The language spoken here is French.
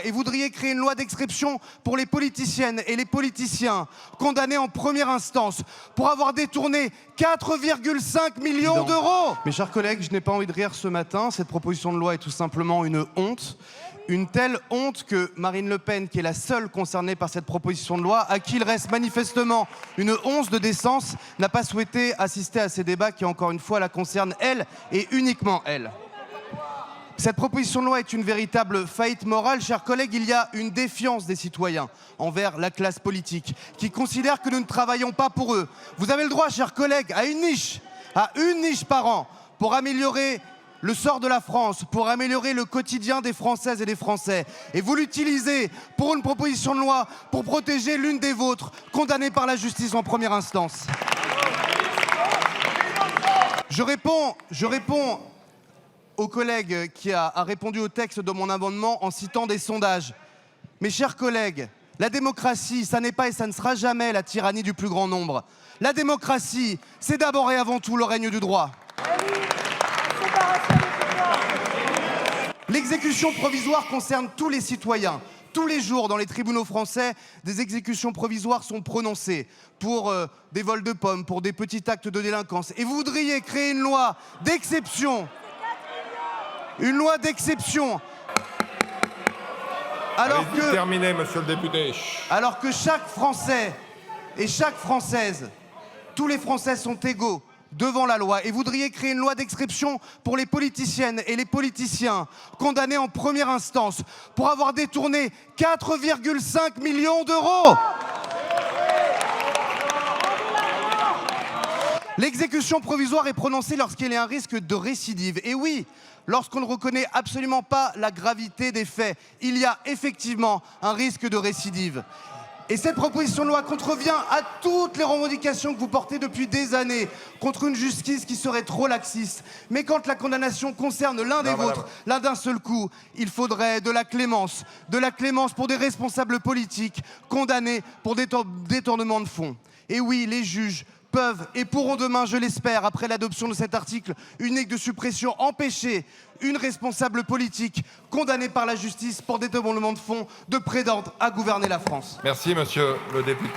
Et voudriez créer une loi d'exception pour les politiciennes et les politiciens condamnés en première instance pour avoir détourné 4,5 millions d'euros. Mes chers collègues, je n'ai pas envie de rire ce matin. Cette proposition de loi est tout simplement une honte. Une telle honte que Marine Le Pen, qui est la seule concernée par cette proposition de loi, à qui il reste manifestement une once de décence, n'a pas souhaité assister à ces débats qui, encore une fois, la concernent elle et uniquement elle. Cette proposition de loi est une véritable faillite morale. Chers collègues, il y a une défiance des citoyens envers la classe politique qui considère que nous ne travaillons pas pour eux. Vous avez le droit, chers collègues, à une niche par an pour améliorer le sort de la France, pour améliorer le quotidien des Françaises et des Français. Et vous l'utilisez pour une proposition de loi pour protéger l'une des vôtres, condamnée par la justice en première instance. Je réponds au collègue qui a répondu au texte de mon amendement en citant des sondages. Mes chers collègues, la démocratie, ça n'est pas et ça ne sera jamais la tyrannie du plus grand nombre. La démocratie, c'est d'abord et avant tout le règne du droit. L'exécution provisoire concerne tous les citoyens. Tous les jours, dans les tribunaux français, des exécutions provisoires sont prononcées pour des vols de pommes, pour des petits actes de délinquance. Et vous voudriez créer une loi d'exception. Une loi d'exception. Terminez, monsieur le député. Alors que chaque Français et chaque Française, tous les Français sont égaux devant la loi. Et voudriez créer une loi d'exception pour les politiciennes et les politiciens condamnés en première instance pour avoir détourné 4,5 millions d'euros. L'exécution provisoire est prononcée lorsqu'il y a un risque de récidive. Et oui, lorsqu'on ne reconnaît absolument pas la gravité des faits, il y a effectivement un risque de récidive. Et cette proposition de loi contrevient à toutes les revendications que vous portez depuis des années contre une justice qui serait trop laxiste. Mais quand la condamnation concerne l'un des vôtres, l'un d'un seul coup, il faudrait de la clémence pour des responsables politiques condamnés pour détournement de fonds. Et oui, les juges peuvent et pourront demain, je l'espère, après l'adoption de cet article unique de suppression, empêcher une responsable politique condamnée par la justice pour détournement de fonds de prétendre à gouverner la France. Merci, monsieur le député.